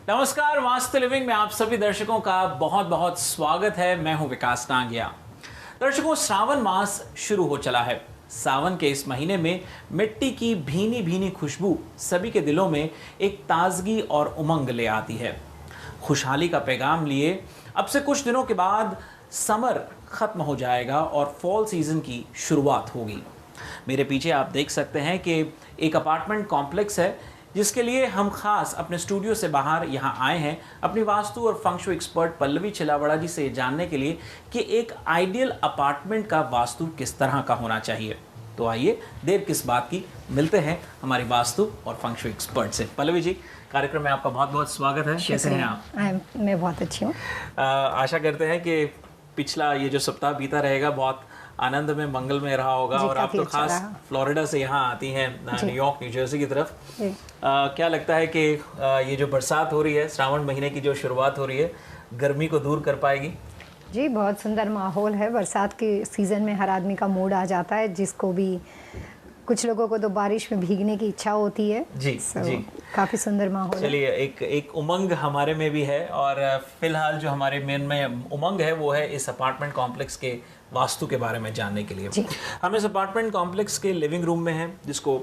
नमस्कार, वास्तु लिविंग में आप सभी दर्शकों का बहुत बहुत स्वागत है। मैं हूं विकास टांगिया। दर्शकों, श्रावण मास शुरू हो चला है। सावन के इस महीने में मिट्टी की भीनी भीनी खुशबू सभी के दिलों में एक ताजगी और उमंग ले आती है। खुशहाली का पैगाम लिए अब से कुछ दिनों के बाद समर खत्म हो जाएगा और फॉल सीजन की शुरुआत होगी। मेरे पीछे आप देख सकते हैं कि एक अपार्टमेंट कॉम्प्लेक्स है, जिसके लिए हम खास अपने स्टूडियो से बाहर यहाँ आए हैं अपनी वास्तु और फंक्शु एक्सपर्ट पल्लवी चिलावड़ा जी से जानने के लिए कि एक आइडियल अपार्टमेंट का वास्तु किस तरह का होना चाहिए। तो आइए, देर किस बात की, मिलते हैं हमारी वास्तु और फंक्शु एक्सपर्ट से। पल्लवी जी, कार्यक्रम में आपका बहुत बहुत स्वागत है। कैसे हैं आप? मैं बहुत अच्छी हूँ। आशा करते हैं कि पिछला ये जो सप्ताह बीता रहेगा बहुत आनंद में, मंगल में रहा होगा। और आप तो खास फ्लोरिडा से यहाँ आती हैं, न्यूयॉर्क, न्यू जर्सी की तरफ। क्या लगता है कि ये जो बरसात हो रही है, श्रावण महीने की जो शुरुआत हो रही है, गर्मी को दूर कर पाएगी? जी, बहुत सुंदर माहौल है। बरसात के सीज़न में हर आदमी का मूड आ जाता है, जिसको भी, कुछ लोगों को तो बारिश में भीगने की इच्छा होती है। जी जी, काफ़ी सुंदर माहौल। चलिए, एक उमंग हमारे में भी है। और फिलहाल जो हमारे मेन में उमंग है वो है इस अपार्टमेंट कॉम्प्लेक्स के वास्तु के बारे में जानने के लिए। हम इस अपार्टमेंट कॉम्प्लेक्स के लिविंग रूम में हैं, जिसको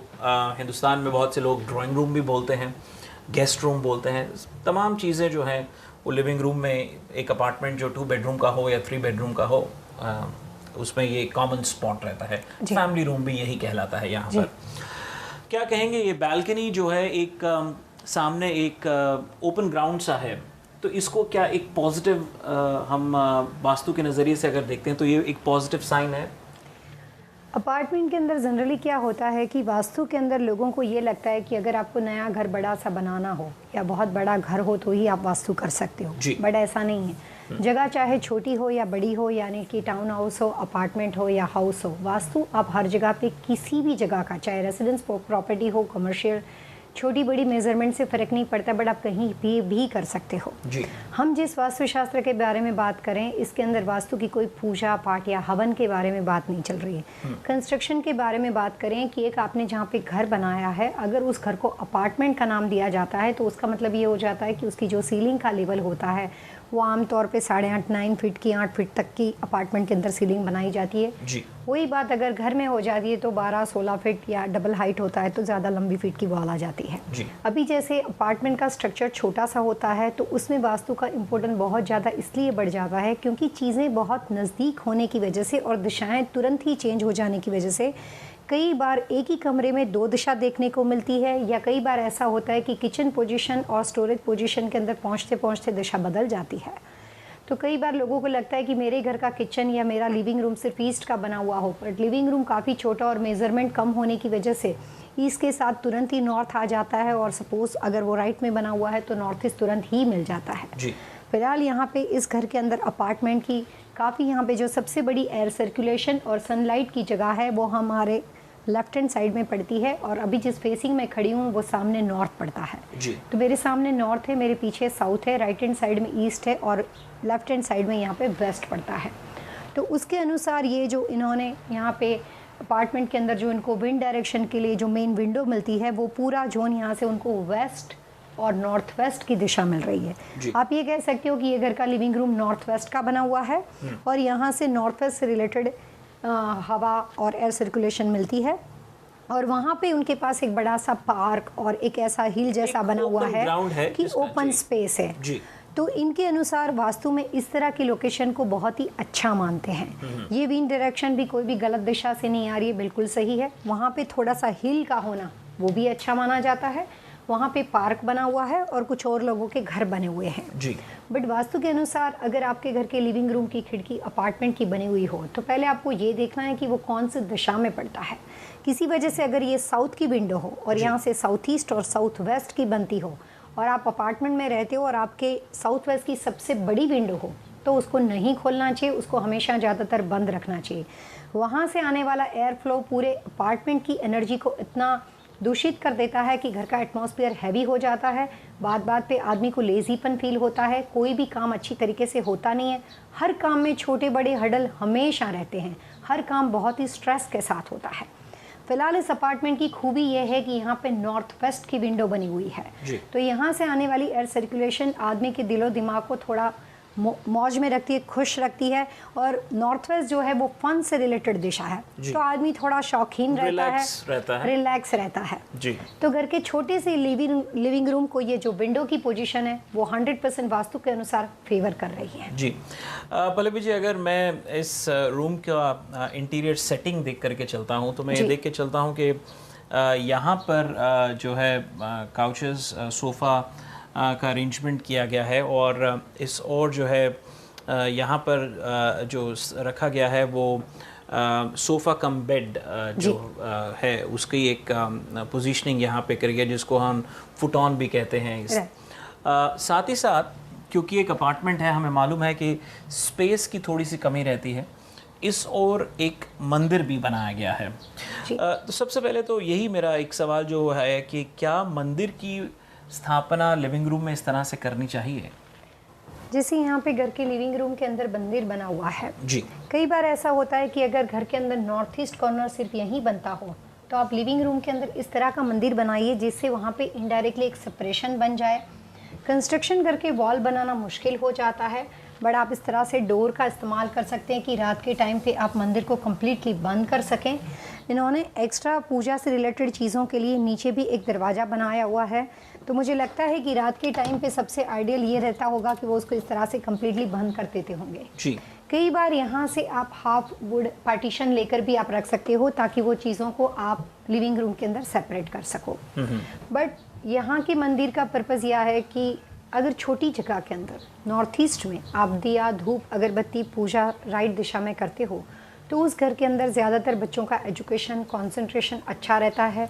हिंदुस्तान में बहुत से लोग ड्राइंग रूम भी बोलते हैं, गेस्ट रूम बोलते हैं। तमाम चीज़ें जो हैं वो लिविंग रूम में, एक अपार्टमेंट जो 2 बेडरूम का हो या 3 बेडरूम का हो, उसमें ये कॉमन स्पॉट रहता है। फैमिली रूम भी यही कहलाता है यहाँ पर। क्या कहेंगे, ये बालकनी जो है एक सामने एक ओपन ग्राउंड सा है, तो इसको क्या एक पॉजिटिव, हम वास्तु के नज़रिए से अगर देखते हैं तो ये एक पॉजिटिव साइन है? अपार्टमेंट के अंदर जनरली क्या होता है कि वास्तु के अंदर लोगों को ये लगता है कि अगर आपको नया घर बड़ा सा बनाना हो या बहुत बड़ा घर हो तो ही आप वास्तु कर सकते हो, बट ऐसा नहीं है। जगह चाहे छोटी हो या बड़ी हो, यानी कि टाउन हाउस हो, अपार्टमेंट हो या हाउस हो, वास्तु आप हर जगह पे किसी भी जगह का, चाहे रेसिडेंस प्रॉपर्टी हो, कमर्शियल, छोटी बड़ी मेजरमेंट से फ़र्क नहीं पड़ता, बट आप कहीं भी कर सकते हो। जी। हम जिस वास्तुशास्त्र के बारे में बात करें, इसके अंदर वास्तु की कोई पूजा पाठ या हवन के बारे में बात नहीं चल रही है। कंस्ट्रक्शन के बारे में बात करें कि एक आपने जहाँ पे घर बनाया है, अगर उस घर को अपार्टमेंट का नाम दिया जाता है तो उसका मतलब ये हो जाता है कि उसकी जो सीलिंग का लेवल होता है वो आमतौर पे 8.5-9 फीट की, 8 फीट तक की अपार्टमेंट के अंदर सीलिंग बनाई जाती है। जी। वही बात अगर घर में हो जाती है तो 12-16 फीट या डबल हाइट होता है तो ज़्यादा लंबी फीट की वॉल आ जाती है। जी। अभी जैसे अपार्टमेंट का स्ट्रक्चर छोटा सा होता है तो उसमें वास्तु का इम्पोर्टेंट बहुत ज़्यादा इसलिए बढ़ जाता है क्योंकि चीज़ें बहुत नज़दीक होने की वजह से और दिशाएँ तुरंत ही चेंज हो जाने की वजह से कई बार एक ही कमरे में 2 दिशा देखने को मिलती है, या कई बार ऐसा होता है कि किचन पोजीशन और स्टोरेज पोजीशन के अंदर पहुंचते पहुंचते दिशा बदल जाती है। तो कई बार लोगों को लगता है कि मेरे घर का किचन या मेरा लिविंग रूम सिर्फ ईस्ट का बना हुआ हो, बट लिविंग रूम काफ़ी छोटा और मेज़रमेंट कम होने की वजह से ईस्ट के साथ तुरंत ही नॉर्थ आ जाता है, और सपोज़ अगर वो राइट में बना हुआ है तो नॉर्थ ईस्ट तुरंत ही मिल जाता है। जी। फिलहाल यहाँ पे इस घर के अंदर अपार्टमेंट की काफ़ी, यहाँ पे जो सबसे बड़ी एयर सर्कुलेशन और सनलाइट की जगह है वो हमारे लेफ्ट हैंड साइड में पड़ती है, और अभी जिस फेसिंग में खड़ी हूँ वो सामने नॉर्थ पड़ता है। जी। तो मेरे सामने नॉर्थ है, मेरे पीछे साउथ है, राइट हैंड साइड में ईस्ट है और लेफ्ट हैंड साइड में यहाँ पे वेस्ट पड़ता है। तो उसके अनुसार ये जो इन्होंने यहाँ पे अपार्टमेंट के अंदर जो इनको विंड डायरेक्शन के लिए जो मेन विंडो मिलती है, वो पूरा जोन यहाँ से उनको वेस्ट और नॉर्थ वेस्ट की दिशा मिल रही है। आप ये कह सकते हो कि ये घर का लिविंग रूम नॉर्थ वेस्ट का बना हुआ है, और यहाँ से नॉर्थ वेस्ट से रिलेटेड हवा और एयर सर्कुलेशन मिलती है, और वहाँ पे उनके पास एक बड़ा सा पार्क और एक ऐसा हिल जैसा बना हुआ है कि ओपन स्पेस है। जी। तो इनके अनुसार वास्तु में इस तरह की लोकेशन को बहुत ही अच्छा मानते हैं। ये विंड डायरेक्शन भी कोई भी गलत दिशा से नहीं आ रही है, बिल्कुल सही है। वहाँ पे थोड़ा सा हिल का होना वो भी अच्छा माना जाता है। वहाँ पे पार्क बना हुआ है और कुछ और लोगों के घर बने हुए हैं। जी। बट वास्तु के अनुसार अगर आपके घर के लिविंग रूम की खिड़की अपार्टमेंट की बनी हुई हो तो पहले आपको ये देखना है कि वो कौन सी दिशा में पड़ता है। किसी वजह से अगर ये साउथ की विंडो हो और यहाँ से साउथ ईस्ट और साउथ वेस्ट की बनती हो, और आप अपार्टमेंट में रहते हो और आपके साउथ वेस्ट की सबसे बड़ी विंडो हो, तो उसको नहीं खोलना चाहिए, उसको हमेशा ज़्यादातर बंद रखना चाहिए। वहाँ से आने वाला एयर फ्लो पूरे अपार्टमेंट की एनर्जी को इतना दूषित कर देता है कि घर का एटमॉस्फेयर हैवी हो जाता है। बात बात पे आदमी को लेजीपन फील होता है, कोई भी काम अच्छी तरीके से होता नहीं है, हर काम में छोटे बड़े हडल हमेशा रहते हैं, हर काम बहुत ही स्ट्रेस के साथ होता है। फिलहाल इस अपार्टमेंट की खूबी यह है कि यहाँ पे नॉर्थ वेस्ट की विंडो बनी हुई है, तो यहाँ से आने वाली एयर सर्कुलेशन आदमी के दिलो दिमाग को थोड़ा मौज में रखती है, खुश रखती है। और नॉर्थ वेस्ट जो है वो फन से रिलेटेड दिशा है, तो आदमी थोड़ा शौकीन रहता है, रिलैक्स रहता है जी। तो घर के छोटे से लिविंग रूम को ये जो विंडो की पोजीशन है वो 100% वास्तु के अनुसार फेवर कर रही है जी। पल्लवी जी, अगर मैं इस रूम का इंटीरियर सेटिंग देख करके चलता हूँ तो मैं ये देख के चलता हूँ कि यहाँ पर जो है काउचेस, सोफ़ा का अरेंजमेंट किया गया है, और इस और जो है यहाँ पर जो रखा गया है वो सोफ़ा कम बेड जो है उसकी एक पोजीशनिंग यहाँ पे करी है, जिसको हम फुट ऑन भी कहते हैं। साथ ही साथ क्योंकि एक अपार्टमेंट है, हमें मालूम है कि स्पेस की थोड़ी सी कमी रहती है, इस और एक मंदिर भी बनाया गया है। तो सबसे पहले तो यही मेरा एक सवाल जो है कि क्या मंदिर की स्थापना लिविंग रूम में इस तरह से करनी चाहिए? जैसे यहाँ पे घर के लिविंग रूम के अंदर मंदिर बना हुआ है जी, कई बार ऐसा होता है कि अगर घर के अंदर नॉर्थ ईस्ट कॉर्नर सिर्फ यहीं बनता हो तो आप लिविंग रूम के अंदर इस तरह का मंदिर बनाइए जिससे वहाँ पे इनडायरेक्टली एक सेपरेशन बन जाए। कंस्ट्रक्शन करके वॉल बनाना मुश्किल हो जाता है, बट आप इस तरह से डोर का इस्तेमाल कर सकते हैं कि रात के टाइम पे आप मंदिर को कम्प्लीटली बंद कर सकें। इन्होंने एक्स्ट्रा पूजा से रिलेटेड चीज़ों के लिए नीचे भी एक दरवाज़ा बनाया हुआ है, तो मुझे लगता है कि रात के टाइम पे सबसे आइडियल ये रहता होगा कि वो उसको इस तरह से कम्प्लीटली बंद कर देते होंगे जी। कई बार यहाँ से आप हाफ वुड पार्टीशन लेकर भी आप रख सकते हो ताकि वो चीज़ों को आप लिविंग रूम के अंदर सेपरेट कर सको। बट यहाँ के मंदिर का पर्पज़ यह है कि अगर छोटी जगह के अंदर नॉर्थ ईस्ट में आप दिया धूप अगरबत्ती पूजा राइट दिशा में करते हो तो उस घर के अंदर ज़्यादातर बच्चों का एजुकेशन कंसंट्रेशन अच्छा रहता है।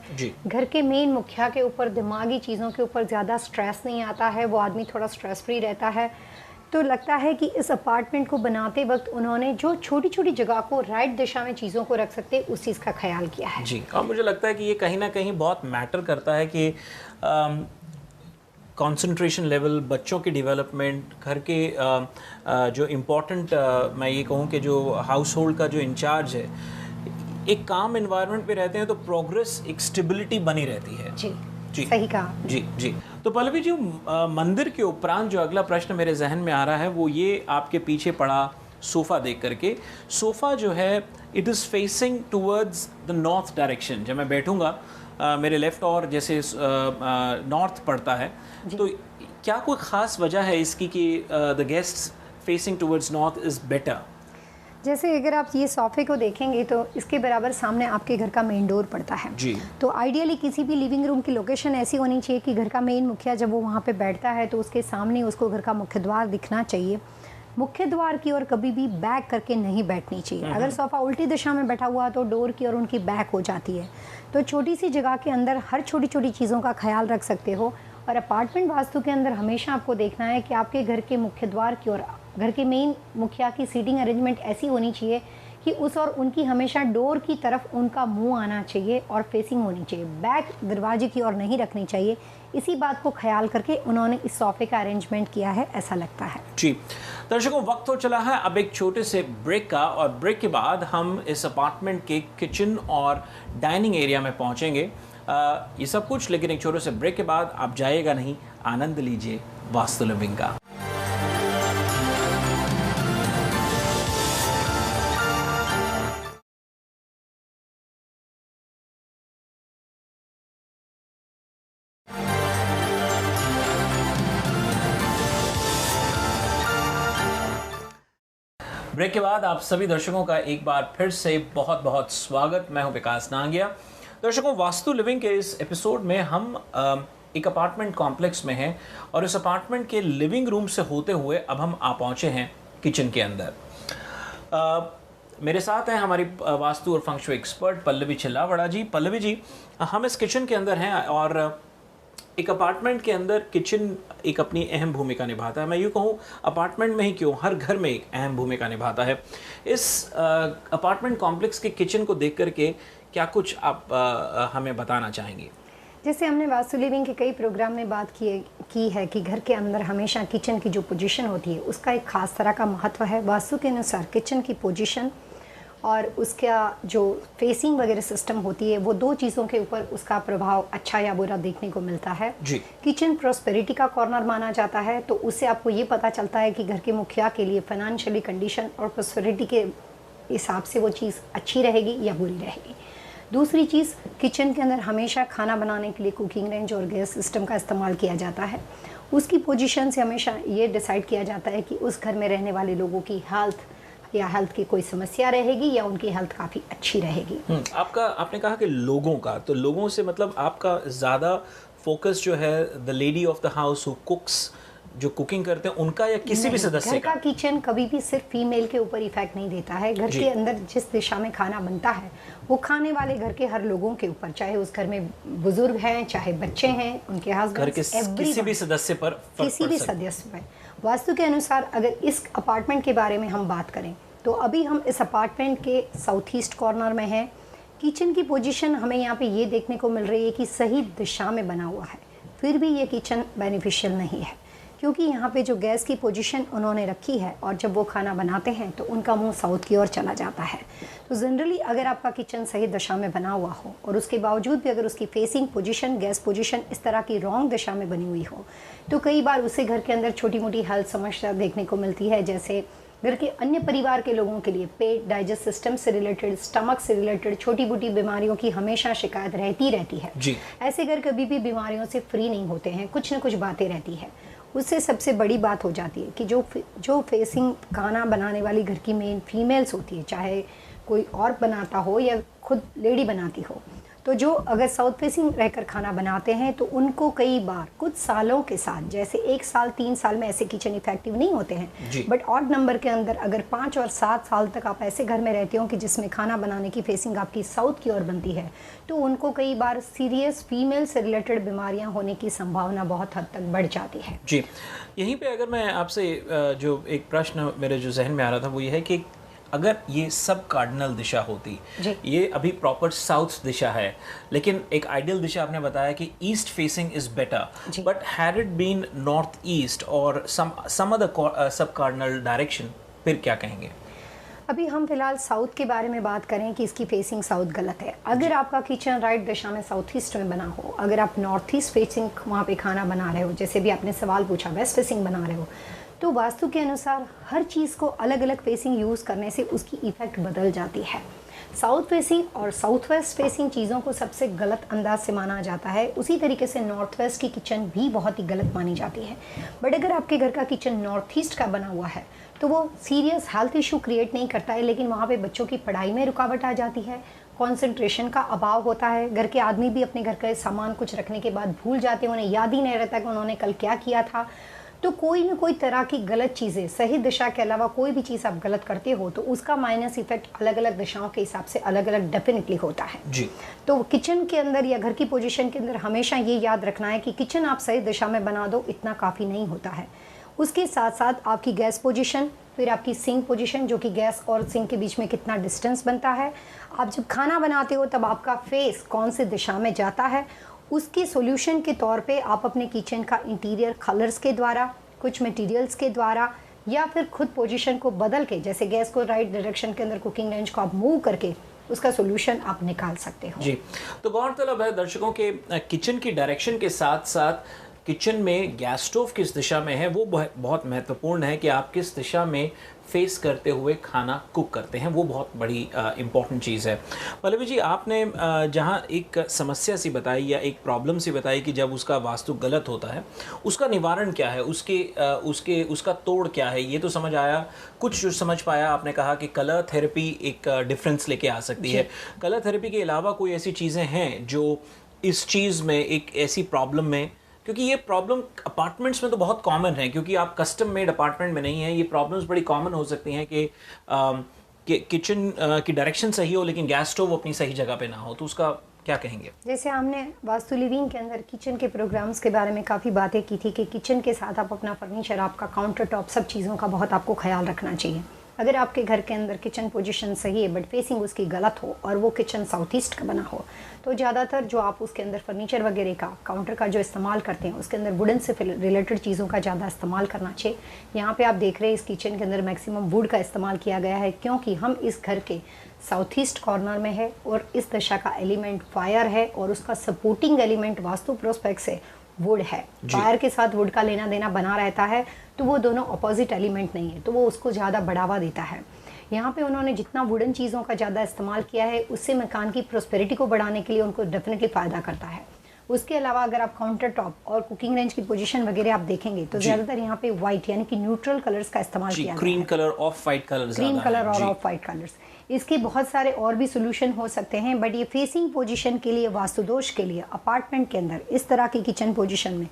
घर के मेन मुखिया के ऊपर दिमागी चीज़ों के ऊपर ज़्यादा स्ट्रेस नहीं आता है, वो आदमी थोड़ा स्ट्रेस फ्री रहता है। तो लगता है कि इस अपार्टमेंट को बनाते वक्त उन्होंने जो छोटी छोटी जगह को राइट दिशा में चीज़ों को रख सकते उस चीज़ का ख्याल किया है जी। और मुझे लगता है कि ये कहीं ना कहीं बहुत मैटर करता है कि कंसंट्रेशन लेवल, बच्चों की डेवलपमेंट, घर के जो इम्पोर्टेंट मैं ये कहूँ कि जो हाउस होल्ड का जो इंचार्ज है, एक काम एनवायरनमेंट पे रहते हैं तो प्रोग्रेस, एक स्टेबिलिटी बनी रहती है। जी जी, सही कहा जी जी। तो पल्लवी जी, मंदिर के उपरांत जो अगला प्रश्न मेरे जहन में आ रहा है वो ये आपके पीछे पड़ा सोफ़ा देख करके। सोफ़ा जो है it is facing towards the north direction. जब मैं बैठूँगा मेरे लेफ़्ट और जैसे नॉर्थ पड़ता है, तो क्या कोई ख़ास वजह है इसकी कि the guests facing towards north is better? जैसे अगर आप ये सोफे को देखेंगे तो इसके बराबर सामने आपके घर का मेन डोर पड़ता है जी। तो आइडियली किसी भी लिविंग रूम की लोकेशन ऐसी होनी चाहिए कि घर का मेन मुखिया जब वो वहाँ पे बैठता है तो उसके सामने उसको घर का मुख्य द्वार दिखना चाहिए। मुख्य द्वार की ओर कभी भी बैक करके नहीं बैठनी चाहिए। अगर सोफ़ा उल्टी दिशा में बैठा हुआ तो डोर की ओर उनकी बैक हो जाती है। तो छोटी सी जगह के अंदर हर छोटी छोटी चीज़ों का ख्याल रख सकते हो। और अपार्टमेंट वास्तु के अंदर हमेशा आपको देखना है कि आपके घर के मुख्य द्वार की ओर घर के मेन मुखिया की सीटिंग अरेंजमेंट ऐसी होनी चाहिए कि उस और उनकी हमेशा डोर की तरफ उनका मुंह आना चाहिए और फेसिंग होनी चाहिए, बैक दरवाजे की ओर नहीं रखनी चाहिए। इसी बात को ख्याल करके उन्होंने इस सोफे का अरेंजमेंट किया है, ऐसा लगता है जी। दर्शकों, वक्त हो चला है अब एक छोटे से ब्रेक का, और ब्रेक के बाद हम इस अपार्टमेंट के किचन और डाइनिंग एरिया में पहुंचेंगे। ये सब कुछ लेकिन एक छोटे से ब्रेक के बाद। आप जाइएगा नहीं, आनंद लीजिए वास्तु लिविंग का। ब्रेक के बाद आप सभी दर्शकों का एक बार फिर से बहुत बहुत स्वागत। मैं हूं विकास नांगिया। दर्शकों, वास्तु लिविंग के इस एपिसोड में हम एक अपार्टमेंट कॉम्प्लेक्स में हैं और इस अपार्टमेंट के लिविंग रूम से होते हुए अब हम आ पहुंचे हैं किचन के अंदर। मेरे साथ हैं हमारी वास्तु और फंक्शुई एक्सपर्ट पल्लवी चिल्लावड़ा जी। पल्लवी जी, हम इस किचन के अंदर हैं और एक अपार्टमेंट के अंदर किचन एक अपनी अहम भूमिका निभाता है। मैं यूँ कहूँ अपार्टमेंट में ही क्यों, हर घर में एक अहम भूमिका निभाता है। इस अपार्टमेंट कॉम्प्लेक्स के किचन को देख करके क्या कुछ आप हमें बताना चाहेंगे? जैसे हमने वास्तु लिविंग के कई प्रोग्राम में बात की है कि घर के अंदर हमेशा किचन की जो पोजीशन होती है उसका एक खास तरह का महत्व है। वास्तु के अनुसार किचन की पोजीशन और उसका जो फेसिंग वगैरह सिस्टम होती है वो दो चीज़ों के ऊपर उसका प्रभाव अच्छा या बुरा देखने को मिलता है। जी। किचन प्रॉस्पेरिटी का कॉर्नर माना जाता है, तो उससे आपको ये पता चलता है कि घर के मुखिया के लिए फाइनेंशियली कंडीशन और प्रॉस्पेरिटी के हिसाब से वो चीज़ अच्छी रहेगी या बुरी रहेगी। दूसरी चीज़, किचन के अंदर हमेशा खाना बनाने के लिए कुकिंग रेंज और गैस सिस्टम का इस्तेमाल किया जाता है। उसकी पोजीशन से हमेशा ये डिसाइड किया जाता है कि उस घर में रहने वाले लोगों की हेल्थ की कोई समस्या रहेगी या उनकी हेल्थ काफ़ी अच्छी रहेगी। आपने कहा कि लोगों का, तो लोगों से मतलब आपका ज़्यादा फोकस जो है the lady of the house who कुक्स, जो कुकिंग करते हैं उनका, या किसी भी सदस्य घर का किचन कभी भी सिर्फ फीमेल के ऊपर इफेक्ट नहीं देता है। घर के अंदर जिस दिशा में खाना बनता है वो खाने वाले घर के हर लोगों के ऊपर, चाहे उस घर में बुजुर्ग हैं, चाहे बच्चे हैं, उनके हस्बैंड, किसी भी सदस्य पर, किसी भी सदस्य पर। वास्तु के अनुसार अगर इस अपार्टमेंट के बारे में हम बात करें तो अभी हम इस अपार्टमेंट के साउथ ईस्ट कॉर्नर में हैं। किचन की पोजीशन हमें यहाँ पे ये देखने को मिल रही है कि सही दिशा में बना हुआ है, फिर भी ये किचन बेनिफिशियल नहीं है, क्योंकि यहाँ पे जो गैस की पोजीशन उन्होंने रखी है और जब वो खाना बनाते हैं तो उनका मुंह साउथ की ओर चला जाता है। तो जनरली अगर आपका किचन सही दिशा में बना हुआ हो और उसके बावजूद भी अगर उसकी फेसिंग पोजीशन, गैस पोजीशन इस तरह की रॉन्ग दिशा में बनी हुई हो, तो कई बार उससे घर के अंदर छोटी मोटी हेल्थ समस्या देखने को मिलती है, जैसे घर के अन्य परिवार के लोगों के लिए पेट, डाइजेस्ट सिस्टम से रिलेटेड, स्टमक से रिलेटेड छोटी मोटी बीमारियों की हमेशा शिकायत रहती है जी। ऐसे घर कभी भी बीमारियों से फ्री नहीं होते हैं, कुछ न कुछ बातें रहती है। उससे सबसे बड़ी बात हो जाती है कि जो फेसिंग खाना बनाने वाली घर की मेन फीमेल्स होती है, चाहे कोई और बनाता हो या खुद लेडी बनाती हो, तो जो अगर साउथ फेसिंग रहकर खाना बनाते हैं तो उनको कई बार कुछ सालों के साथ, जैसे 1 साल 3 साल में ऐसे किचन इफेक्टिव नहीं होते हैं, बट ऑड नंबर के अंदर अगर 5 और 7 साल तक आप ऐसे घर में रहते हो कि जिसमें खाना बनाने की फेसिंग आपकी साउथ की ओर बनती है, तो उनको कई बार सीरियस फीमेल से रिलेटेड बीमारियां होने की संभावना बहुत हद तक बढ़ जाती है। जी, यहीं पे अगर मैं आपसे जो एक प्रश्न मेरे जो जहन में आ रहा था वो ये है कि अगर ये सब कार्डिनल दिशा होती, ये अभी प्रॉपर साउथ दिशा है, लेकिन एक आइडियल दिशा आपने बताया कि east facing is better, but had it been north east और some other sub cardinal direction, फिर क्या कहेंगे? अभी हम फिलहाल साउथ के बारे में बात करें कि इसकी फेसिंग साउथ गलत है। अगर आपका किचन राइट दिशा में साउथ ईस्ट में बना हो, अगर आप नॉर्थ ईस्ट फेसिंग वहाँ पे खाना बना रहे हो, जैसे भी आपने सवाल पूछा वेस्ट फेसिंग बना रहे हो, तो वास्तु के अनुसार हर चीज़ को अलग अलग फेसिंग यूज़ करने से उसकी इफ़ेक्ट बदल जाती है। साउथ फेसिंग और साउथ वेस्ट फेसिंग चीज़ों को सबसे गलत अंदाज से माना जाता है, उसी तरीके से नॉर्थ वेस्ट की किचन भी बहुत ही गलत मानी जाती है। बट अगर आपके घर का किचन नॉर्थ ईस्ट का बना हुआ है तो वो सीरियस हेल्थ इशू क्रिएट नहीं करता है, लेकिन वहाँ पे बच्चों की पढ़ाई में रुकावट आ जाती है, कंसंट्रेशन का अभाव होता है, घर के आदमी भी अपने घर का सामान कुछ रखने के बाद भूल जाते हैं, उन्हें याद ही नहीं रहता कि उन्होंने कल क्या किया था। तो कोई ना कोई तरह की गलत चीज़ें, सही दिशा के अलावा कोई भी चीज़ आप गलत करते हो तो उसका माइनस इफेक्ट अलग अलग दिशाओं के हिसाब से अलग अलग डेफिनेटली होता है जी। तो किचन के अंदर या घर की पोजीशन के अंदर हमेशा ये याद रखना है कि किचन आप सही दिशा में बना दो, इतना काफ़ी नहीं होता है। उसके साथ साथ आपकी गैस पोजीशन, फिर आपकी सिंक पोजीशन, जो कि गैस और सिंक के बीच में कितना डिस्टेंस बनता है, आप जब खाना बनाते हो तब आपका फेस कौन से दिशा में जाता है, उसके सॉल्यूशन के तौर पे आप अपने किचन का इंटीरियर कलर्स के द्वारा, कुछ मटेरियल्स के द्वारा, या फिर खुद पोजीशन को बदल के, जैसे गैस को राइट डायरेक्शन के अंदर कुकिंग रेंज को आप मूव करके उसका सॉल्यूशन आप निकाल सकते हो। जी, तो गौरतलब है दर्शकों के किचन की डायरेक्शन के साथ साथ किचन में गैस स्टोव किस दिशा में है वो बहुत महत्वपूर्ण है कि आप किस दिशा में फेस करते हुए खाना कुक करते हैं, वो बहुत बड़ी इम्पॉर्टेंट चीज़ है। पल्लवी जी, आपने जहाँ एक समस्या सी बताई या एक प्रॉब्लम सी बताई कि जब उसका वास्तु गलत होता है उसका निवारण क्या है, उसका तोड़ क्या है, ये तो समझ आया। कुछ जो समझ पाया, आपने कहा कि कलर थेरेपी एक डिफरेंस लेके आ सकती है। कलर थेरेपी के अलावा कोई ऐसी चीज़ें हैं जो इस चीज़ में, एक ऐसी प्रॉब्लम में, क्योंकि ये प्रॉब्लम अपार्टमेंट्स में तो बहुत कॉमन है, क्योंकि आप कस्टम मेड अपार्टमेंट में नहीं है, ये प्रॉब्लम्स बड़ी कॉमन हो सकती हैं कि किचन की डायरेक्शन सही हो लेकिन गैस स्टोव अपनी सही जगह पे ना हो, तो उसका क्या कहेंगे? जैसे हमने वास्तु लिविंग के अंदर किचन के प्रोग्राम्स के बारे में काफ़ी बातें की थी कि किचन के साथ आप अपना फर्नीचर, आपका काउंटर टॉप, सब चीज़ों का बहुत आपको ख्याल रखना चाहिए। अगर आपके घर के अंदर किचन पोजीशन सही है बट फेसिंग उसकी गलत हो और वो किचन साउथ ईस्ट का बना हो, तो ज़्यादातर जो आप उसके अंदर फर्नीचर वगैरह का काउंटर का जो इस्तेमाल करते हैं उसके अंदर वुडन से रिलेटेड चीज़ों का ज़्यादा इस्तेमाल करना चाहिए। यहाँ पे आप देख रहे हैं इस किचन के अंदर मैक्सिमम वुड का इस्तेमाल किया गया है, क्योंकि हम इस घर के साउथ ईस्ट कॉर्नर में है और इस दशा का एलिमेंट फायर है और उसका सपोर्टिंग एलिमेंट वास्तु प्रोस्पेक्ट से वुड है। फायर के साथ वुड का लेना देना बना रहता है, तो वो दोनों अपोजिट एलिमेंट नहीं है, तो वो उसको ज़्यादा बढ़ावा देता है। यहाँ पे उन्होंने जितना वुडन चीज़ों का ज़्यादा इस्तेमाल किया है उससे मकान की प्रोस्पेरिटी को बढ़ाने के लिए उनको डेफिनेटली फ़ायदा करता है। उसके अलावा अगर आप काउंटर टॉप और कुकिंग रेंज की पोजीशन वगैरह आप देखेंगे तो ज़्यादातर यहाँ पे वाइट यानी कि न्यूट्रल कलर्स का इस्तेमाल किया गया है। Cream colour, of white colour, cream colour और ऑफ वाइट कलर्स। इसके बहुत सारे और भी सोल्यूशन हो सकते हैं, बट ये फेसिंग पोजीशन के लिए, वास्तु दोष के लिए अपार्टमेंट के अंदर इस तरह की किचन पोजीशन में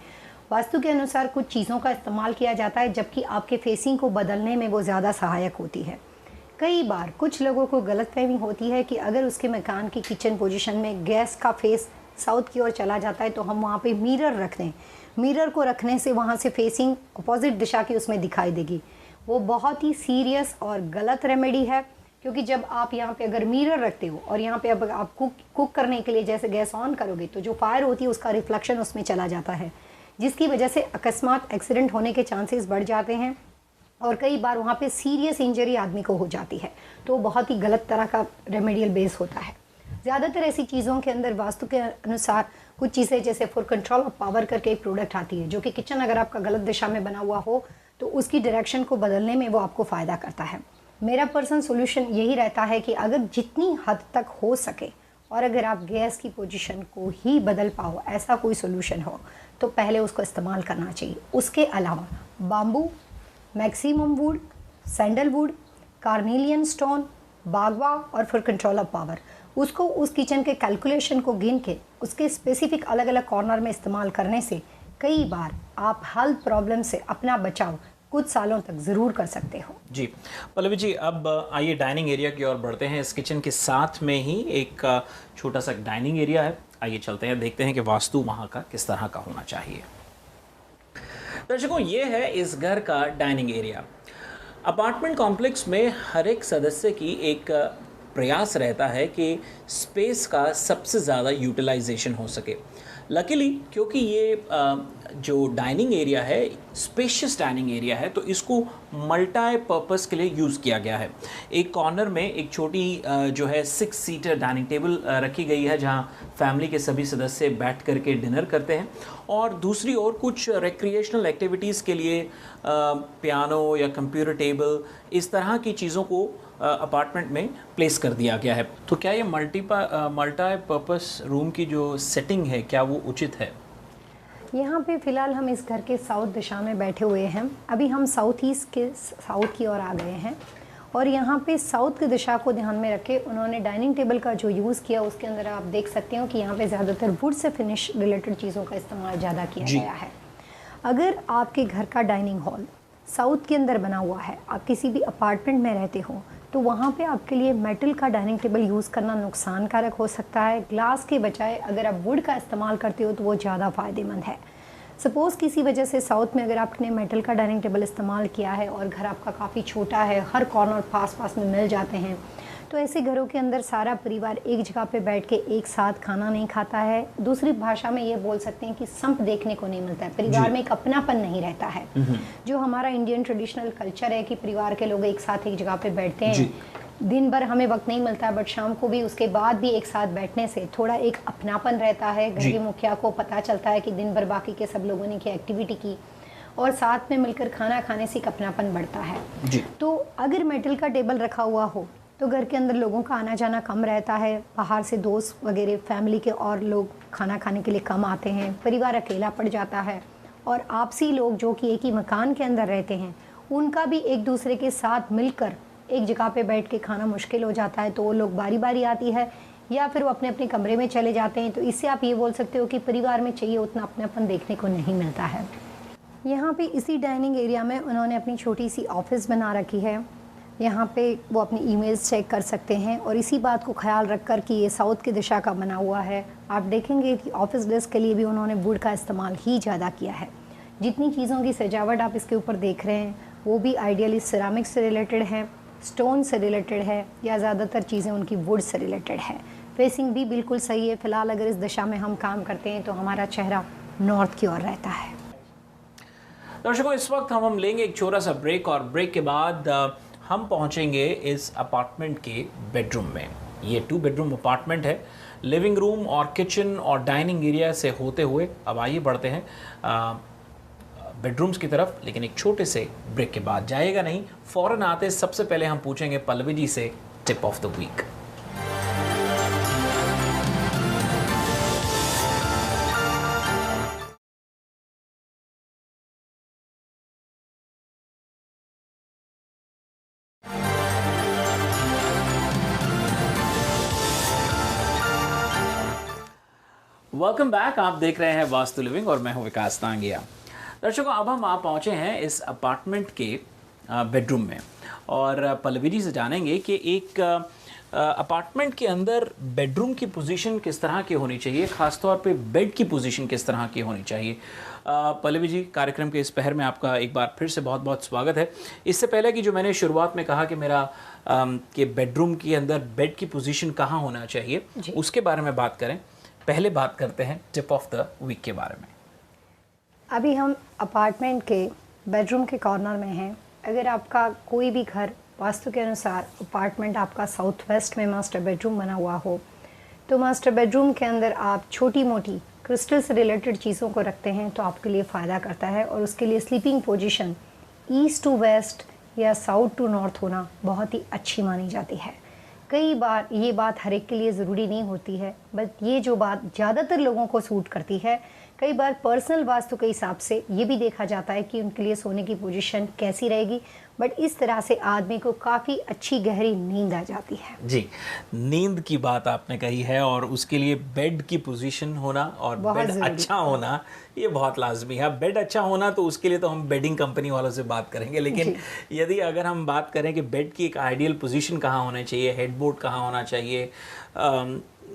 वास्तु के अनुसार कुछ चीज़ों का इस्तेमाल किया जाता है, जबकि आपके फेसिंग को बदलने में वो ज़्यादा सहायक होती है। कई बार कुछ लोगों को गलतफहमी होती है कि अगर उसके मकान की किचन पोजीशन में गैस का फेस साउथ की ओर चला जाता है तो हम वहाँ पे मिरर रख दें। मिरर को रखने से वहाँ से फेसिंग अपोजिट दिशा की उसमें दिखाई देगी। वो बहुत ही सीरियस और गलत रेमेडी है, क्योंकि जब आप यहाँ पे अगर मिरर रखते हो और यहाँ पे अब आप कुक करने के लिए जैसे गैस ऑन करोगे तो जो फायर होती है उसका रिफ्लेक्शन उसमें चला जाता है, जिसकी वजह से अकस्मात एक्सीडेंट होने के चांसेस बढ़ जाते हैं और कई बार वहाँ पे सीरियस इंजरी आदमी को हो जाती है। तो बहुत ही गलत तरह का रेमेडियल बेस होता है। ज़्यादातर ऐसी चीज़ों के अंदर वास्तु के अनुसार कुछ चीज़ें जैसे फॉर कंट्रोल ऑफ पावर करके एक प्रोडक्ट आती है, जो कि किचन अगर आपका गलत दिशा में बना हुआ हो तो उसकी डायरेक्शन को बदलने में वो आपको फ़ायदा करता है। मेरा पर्सनल सोल्यूशन यही रहता है कि अगर जितनी हद तक हो सके और अगर आप गैस की पोजीशन को ही बदल पाओ, ऐसा कोई सोल्यूशन हो, तो पहले उसको इस्तेमाल करना चाहिए। उसके अलावा bamboo, maximum wood, sandalwood, carnelian stone, बागवा और फॉर कंट्रोल ऑफ पावर, उसको उस किचन के कैलकुलेशन को गिन के उसके स्पेसिफिक अलग अलग कॉर्नर में इस्तेमाल करने से कई बार आप हेल्थ प्रॉब्लम से अपना बचाव कुछ सालों तक ज़रूर कर सकते हो। जी पल्लवी जी, अब आइए डाइनिंग एरिया की ओर बढ़ते हैं। इस किचन के साथ में ही एक छोटा सा डाइनिंग एरिया है। आइए चलते हैं, देखते हैं कि वास्तु वहाँ का किस तरह का होना चाहिए। दर्शकों, ये है इस घर का डाइनिंग एरिया। अपार्टमेंट कॉम्प्लेक्स में हर एक सदस्य की एक प्रयास रहता है कि स्पेस का सबसे ज़्यादा यूटिलाइजेशन हो सके। लकीली क्योंकि ये जो डाइनिंग एरिया है स्पेशियस डाइनिंग एरिया है, तो इसको मल्टी पर्पस के लिए यूज़ किया गया है। एक कॉर्नर में एक छोटी जो है 6 सीटर डाइनिंग टेबल रखी गई है, जहाँ फैमिली के सभी सदस्य बैठ करके डिनर करते हैं, और दूसरी ओर कुछ रिक्रिएशनल एक्टिविटीज़ के लिए पियानो या कंप्यूटर टेबल, इस तरह की चीज़ों को अपार्टमेंट में प्लेस कर दिया गया है। तो क्या ये मल्टी पर्पस रूम की जो सेटिंग है, क्या वो उचित है? यहाँ पे फ़िलहाल हम इस घर के साउथ दिशा में बैठे हुए हैं। अभी हम साउथ ईस्ट के साउथ की ओर आ गए हैं और यहाँ पे साउथ की दिशा को ध्यान में रखे उन्होंने डाइनिंग टेबल का जो यूज़ किया उसके अंदर आप देख सकते हो कि यहाँ पे ज़्यादातर वुड से फिनिश रिलेटेड चीज़ों का इस्तेमाल ज़्यादा किया गया है। अगर आपके घर का डाइनिंग हॉल साउथ के अंदर बना हुआ है, आप किसी भी अपार्टमेंट में रहते हो, तो वहाँ पे आपके लिए मेटल का डाइनिंग टेबल यूज़ करना नुकसानकारक हो सकता है। ग्लास के बजाय अगर आप वुड का इस्तेमाल करते हो तो वो ज़्यादा फ़ायदेमंद है। सपोज़ किसी वजह से साउथ में अगर आपने मेटल का डाइनिंग टेबल इस्तेमाल किया है और घर आपका काफ़ी छोटा है, हर कॉर्नर पास में मिल जाते हैं, तो ऐसे घरों के अंदर सारा परिवार एक जगह पे बैठ के एक साथ खाना नहीं खाता है। दूसरी भाषा में ये बोल सकते हैं कि संप देखने को नहीं मिलता है, परिवार में एक अपनापन नहीं रहता है। जो हमारा इंडियन ट्रेडिशनल कल्चर है कि परिवार के लोग एक साथ एक जगह पे बैठते हैं, दिन भर हमें वक्त नहीं मिलता है बट शाम को भी उसके बाद भी एक साथ बैठने से थोड़ा एक अपनापन रहता है। घर के मुखिया को पता चलता है कि दिन भर बाकी के सब लोगों ने क्या एक्टिविटी की और साथ में मिलकर खाना खाने से एक अपनापन बढ़ता है। तो अगर मेटल का टेबल रखा हुआ हो तो घर के अंदर लोगों का आना जाना कम रहता है, बाहर से दोस्त वगैरह फैमिली के और लोग खाना खाने के लिए कम आते हैं, परिवार अकेला पड़ जाता है और आपसी लोग जो कि एक ही मकान के अंदर रहते हैं उनका भी एक दूसरे के साथ मिलकर एक जगह पे बैठ के खाना मुश्किल हो जाता है। तो वो लोग बारी बारी आती है या फिर वो अपने अपने कमरे में चले जाते हैं। तो इससे आप ये बोल सकते हो कि परिवार में चाहिए उतना अपनापन देखने को नहीं मिलता है। यहाँ पे इसी डाइनिंग एरिया में उन्होंने अपनी छोटी सी ऑफिस बना रखी है। यहाँ पे वो अपनी ईमेल्स चेक कर सकते हैं और इसी बात को ख्याल रखकर कि ये साउथ की दिशा का बना हुआ है, आप देखेंगे कि ऑफिस डेस्क के लिए भी उन्होंने वुड का इस्तेमाल ही ज़्यादा किया है। जितनी चीज़ों की सजावट आप इसके ऊपर देख रहे हैं वो भी आइडियली सिरामिक से रिलेटेड है। स्टोन से रिलेटेड है या ज़्यादातर चीज़ें उनकी वुड से रिलेटेड है। फेसिंग भी बिल्कुल सही है। फ़िलहाल अगर इस दिशा में हम काम करते हैं तो हमारा चेहरा नॉर्थ की ओर रहता है। दर्शकों, इस वक्त हम लेंगे एक छोटा सा ब्रेक और ब्रेक के बाद हम पहुंचेंगे इस अपार्टमेंट के बेडरूम में। ये 2 बेडरूम अपार्टमेंट है। लिविंग रूम और किचन और डाइनिंग एरिया से होते हुए अब आइए बढ़ते हैं बेडरूम्स की तरफ, लेकिन एक छोटे से ब्रेक के बाद। जाइएगा नहीं, फौरन आते सबसे पहले हम पूछेंगे पल्लवी जी से tip of the week. Welcome back. आप देख रहे हैं वास्तु लिविंग और मैं हूं विकास तांगिया। दर्शकों, अब हम आप पहुंचे हैं इस अपार्टमेंट के बेडरूम में और पल्लवी जी से जानेंगे कि एक अपार्टमेंट के अंदर बेडरूम की पोजीशन किस तरह की होनी चाहिए, खासतौर पे बेड की पोजीशन किस तरह की होनी चाहिए। पल्लवी जी, कार्यक्रम के इस पहर में आपका एक बार फिर से बहुत बहुत स्वागत है। इससे पहले कि जो मैंने शुरुआत में कहा कि मेरा कि बेडरूम के अंदर बेड की पोजीशन कहाँ होना चाहिए, उसके बारे में बात करें, पहले बात करते हैं टिप ऑफ द वीक के बारे में। अभी हम अपार्टमेंट के बेडरूम के कॉर्नर में हैं। अगर आपका कोई भी घर वास्तु के अनुसार अपार्टमेंट आपका साउथ वेस्ट में मास्टर बेडरूम बना हुआ हो, तो मास्टर बेडरूम के अंदर आप छोटी मोटी क्रिस्टल से रिलेटेड चीज़ों को रखते हैं तो आपके लिए फ़ायदा करता है। और उसके लिए sleeping position east to west या साउथ टू नॉर्थ होना बहुत ही अच्छी मानी जाती है। कई बार ये बात हर एक के लिए ज़रूरी नहीं होती है, बट ये जो बात ज़्यादातर लोगों को सूट करती है। कई बार पर्सनल वास्तु के हिसाब से ये भी देखा जाता है कि उनके लिए सोने की पोजीशन कैसी रहेगी, बट इस तरह से आदमी को काफ़ी अच्छी गहरी नींद आ जाती है। जी, नींद की बात आपने कही है और उसके लिए बेड की पोजीशन होना और बेड अच्छा होना ये बहुत लाजमी है। बेड अच्छा होना तो उसके लिए तो हम बेडिंग कंपनी वालों से बात करेंगे, लेकिन यदि अगर हम बात करें कि बेड की एक आइडियल पोजीशन कहाँ होना चाहिए, हेडबोर्ड कहाँ होना चाहिए,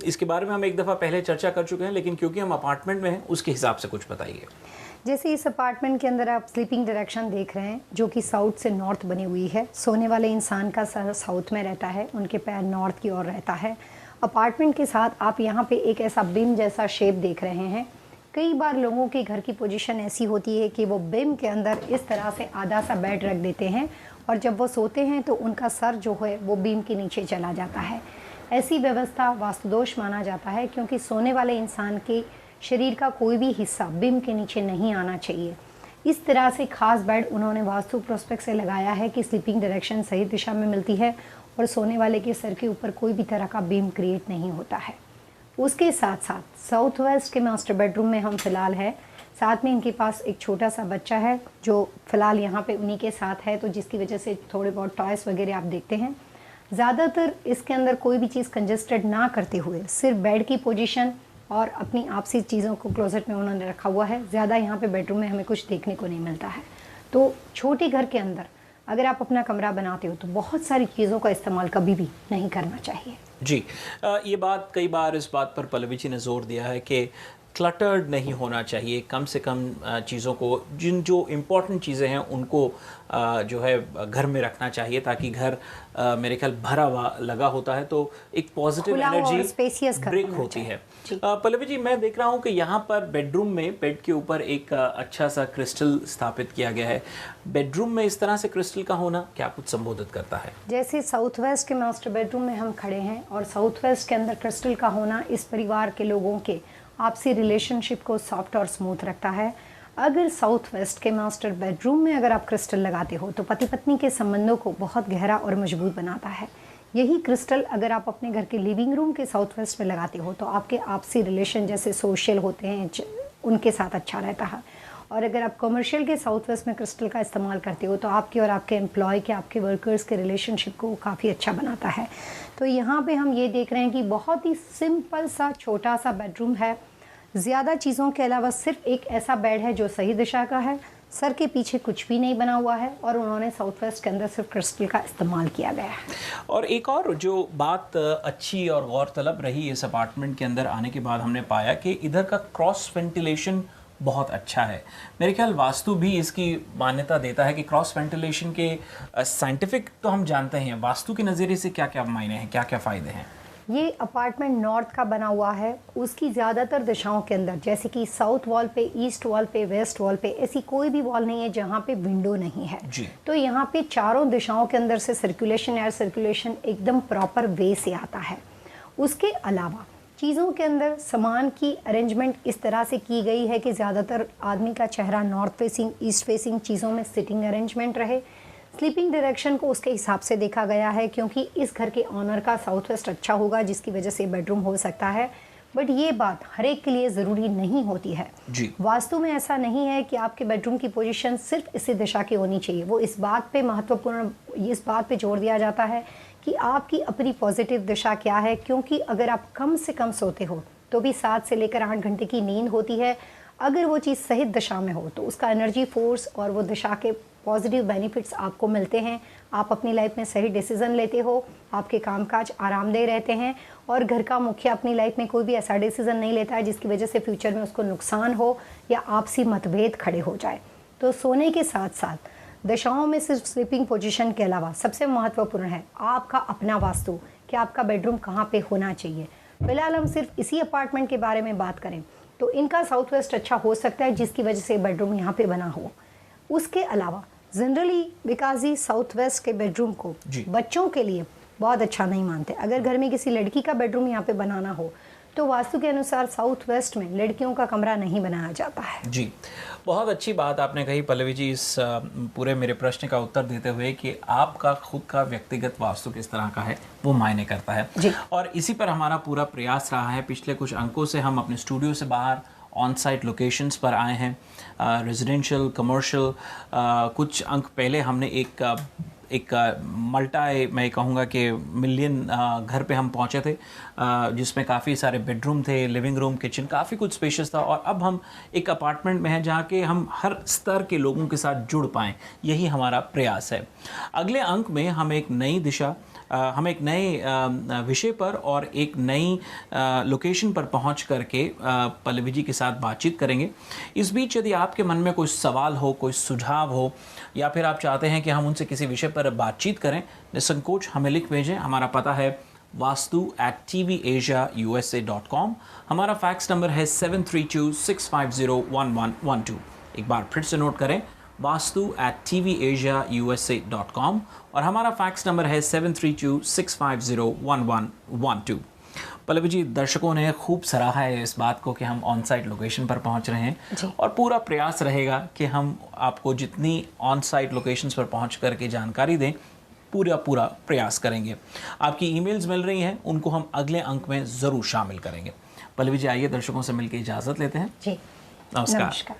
इसके बारे में हम एक दफ़ा पहले चर्चा कर चुके हैं, लेकिन क्योंकि हम अपार्टमेंट में हैं उसके हिसाब से कुछ बताइए। जैसे इस अपार्टमेंट के अंदर आप स्लीपिंग डायरेक्शन देख रहे हैं जो कि साउथ से नॉर्थ बनी हुई है। सोने वाले इंसान का सर साउथ में रहता है, उनके पैर नॉर्थ की ओर रहता है। अपार्टमेंट के साथ आप यहाँ पे एक ऐसा बिम जैसा शेप देख रहे हैं। कई बार लोगों के घर की पोजीशन ऐसी होती है कि वो बिम के अंदर इस तरह से आधा सा बेड रख देते हैं और जब वो सोते हैं तो उनका सर जो है वो बीम के नीचे चला जाता है। ऐसी व्यवस्था वास्तुदोष माना जाता है क्योंकि सोने वाले इंसान के शरीर का कोई भी हिस्सा बिम के नीचे नहीं आना चाहिए। इस तरह से खास बेड उन्होंने वास्तु प्रोस्पेक्ट से लगाया है कि स्लीपिंग डायरेक्शन सही दिशा में मिलती है और सोने वाले के सर के ऊपर कोई भी तरह का बीम क्रिएट नहीं होता है। उसके साथ साथ साउथ वेस्ट के मास्टर बेडरूम में हम फिलहाल है। साथ में इनके पास एक छोटा सा बच्चा है जो फिलहाल यहाँ पे उन्हीं के साथ है, तो जिसकी वजह से थोड़े बहुत टॉयस वगैरह आप देखते हैं। ज़्यादातर इसके अंदर कोई भी चीज़ कंजस्टेड ना करते हुए सिर्फ बेड की पोजीशन और अपनी आपसी चीज़ों को क्लोजेट में उन्होंने रखा हुआ है। ज़्यादा यहाँ पे बेडरूम में हमें कुछ देखने को नहीं मिलता है। तो छोटे घर के अंदर अगर आप अपना कमरा बनाते हो तो बहुत सारी चीज़ों का इस्तेमाल कभी भी नहीं करना चाहिए। जी, ये बात कई बार इस बात पर पल्लवी जी ने जोर दिया है कि क्लटर्ड नहीं होना चाहिए। कम से कम चीज़ों को, जो इम्पोर्टेंट चीज़ें हैं उनको जो है घर में रखना चाहिए ताकि घर मेरे ख्याल भरा हुआ लगा होता है तो एक पॉजिटिव एनर्जी ब्रेक होती है। पल्लवी जी, मैं देख रहा हूँ कि यहाँ पर बेडरूम में बेड के ऊपर एक अच्छा सा क्रिस्टल स्थापित किया गया है। बेडरूम में इस तरह से क्रिस्टल का होना क्या कुछ संबोधित करता है? जैसे साउथ वेस्ट के मास्टर बेडरूम में हम खड़े हैं और साउथ वेस्ट के अंदर क्रिस्टल का होना इस परिवार के लोगों के आपसी रिलेशनशिप को सॉफ्ट और स्मूथ रखता है। अगर साउथ वेस्ट के मास्टर बेडरूम में अगर आप क्रिस्टल लगाते हो तो पति पत्नी के संबंधों को बहुत गहरा और मजबूत बनाता है। यही क्रिस्टल अगर आप अपने घर के लिविंग रूम के साउथ वेस्ट में लगाते हो तो आपके आपसी रिलेशन जैसे सोशल होते हैं उनके साथ अच्छा रहता है। और अगर आप कमर्शियल के साउथ वेस्ट में क्रिस्टल का इस्तेमाल करते हो तो आपके और आपके एम्प्लॉय के, आपके वर्कर्स के रिलेशनशिप को काफ़ी अच्छा बनाता है। तो यहाँ पे हम ये देख रहे हैं कि बहुत ही सिंपल सा छोटा सा बेडरूम है। ज़्यादा चीज़ों के अलावा सिर्फ एक ऐसा बेड है जो सही दिशा का है, सर के पीछे कुछ भी नहीं बना हुआ है और उन्होंने साउथ वेस्ट के अंदर सिर्फ क्रिस्टल का इस्तेमाल किया गया है। और एक और जो बात अच्छी और गौरतलब रही इस अपार्टमेंट के अंदर आने के बाद हमने पाया कि इधर का क्रॉस वेंटिलेशन बहुत अच्छा है। मेरे ख्याल वास्तु भी इसकी मान्यता देता है कि क्रॉस वेंटिलेशन के साइंटिफिक तो हम जानते हैं, वास्तु के नज़रिए से क्या क्या मायने हैं, क्या क्या फ़ायदे हैं? ये अपार्टमेंट नॉर्थ का बना हुआ है, उसकी ज़्यादातर दिशाओं के अंदर, जैसे कि साउथ वॉल पे, ईस्ट वॉल पे, वेस्ट वॉल पे, ऐसी कोई भी वॉल नहीं है जहाँ पे विंडो नहीं है जी। तो यहाँ पे चारों दिशाओं के अंदर से सर्कुलेशन, एयर सर्कुलेशन एकदम प्रॉपर वे से आता है। उसके अलावा चीज़ों के अंदर सामान की अरेंजमेंट इस तरह से की गई है कि ज़्यादातर आदमी का चेहरा नॉर्थ फेसिंग, ईस्ट फेसिंग चीज़ों में सिटिंग अरेंजमेंट रहे। स्लीपिंग डायरेक्शन को उसके हिसाब से देखा गया है, क्योंकि इस घर के ऑनर का साउथ वेस्ट अच्छा होगा, जिसकी वजह से बेडरूम हो सकता है। बट ये बात हर एक के लिए ज़रूरी नहीं होती है जी। वास्तु में ऐसा नहीं है कि आपके बेडरूम की पोजीशन सिर्फ इसी दिशा की होनी चाहिए। वो इस बात पे जोर दिया जाता है कि आपकी अपनी पॉजिटिव दिशा क्या है, क्योंकि अगर आप कम से कम सोते हो तो भी 7 से लेकर 8 घंटे की नींद होती है। अगर वो चीज़ सही दिशा में हो तो उसका एनर्जी फोर्स और वो दिशा के पॉजिटिव बेनिफिट्स आपको मिलते हैं। आप अपनी लाइफ में सही डिसीजन लेते हो, आपके कामकाज आरामदेह रहते हैं, और घर का मुखिया अपनी लाइफ में कोई भी ऐसा डिसीजन नहीं लेता है जिसकी वजह से फ्यूचर में उसको नुकसान हो या आपसी मतभेद खड़े हो जाए। तो सोने के साथ साथ दिशाओं में सिर्फ स्लीपिंग पोजीशन के अलावा सबसे महत्वपूर्ण है आपका अपना वास्तु, कि आपका बेडरूम कहाँ पे होना चाहिए। फिलहाल हम सिर्फ इसी अपार्टमेंट के बारे में बात करें तो इनका साउथ वेस्ट अच्छा हो सकता है, जिसकी वजह से बेडरूम यहाँ पे बना हो। उसके अलावा जनरली विकाजी साउथ वेस्ट के बेडरूम को बच्चों के लिए बहुत अच्छा नहीं मानते। अगर घर में किसी लड़की का बेडरूम यहाँ पे बनाना हो तो वास्तु के अनुसार साउथ वेस्ट में लड़कियों का कमरा नहीं बनाया जाता है। जी, बहुत अच्छी बात आपने कही पल्लवी जी, इस पूरे मेरे प्रश्न का उत्तर देते हुए कि आपका खुद का व्यक्तिगत वास्तु किस तरह का है वो मायने करता है जी। और इसी पर हमारा पूरा प्रयास रहा है। पिछले कुछ अंकों से हम अपने स्टूडियो से बाहर ऑन साइट लोकेशंस पर आए हैं, रेजिडेंशियल, कमर्शियल। कुछ अंक पहले हमने एक मल्टी, मैं कहूँगा कि मिलियन घर पे हम पहुँचे थे, जिसमें काफ़ी सारे बेडरूम थे, लिविंग रूम, किचन, काफ़ी कुछ स्पेशियस था। और अब हम एक अपार्टमेंट में हैं जहाँ के हम हर स्तर के लोगों के साथ जुड़ पाएँ, यही हमारा प्रयास है। अगले अंक में हम एक नई दिशा, हम एक नए विषय पर और एक नई लोकेशन पर पहुंच करके पल्लवी जी के साथ बातचीत करेंगे। इस बीच यदि आपके मन में कोई सवाल हो, कोई सुझाव हो, या फिर आप चाहते हैं कि हम उनसे किसी विषय पर बातचीत करें, निसंकोच हमें लिख भेजें। हमारा पता है vastu@tvasiausa.com। हमारा फैक्स नंबर है 7326501112। एक बार फिर से नोट करें, vastu@tvasiausa.com, और हमारा फैक्स नंबर है 7326501112। पल्लवी जी, दर्शकों ने खूब सराहा है इस बात को कि हम ऑन साइट लोकेशन पर पहुंच रहे हैं, और पूरा प्रयास रहेगा कि हम आपको जितनी ऑन साइट लोकेशंस पर पहुंच करके जानकारी दें, पूरा प्रयास करेंगे। आपकी ईमेल्स मिल रही हैं, उनको हम अगले अंक में ज़रूर शामिल करेंगे। पल्लवी जी, आइए दर्शकों से मिलकर इजाज़त लेते हैं। जी, नमस्कार। नमस्कार।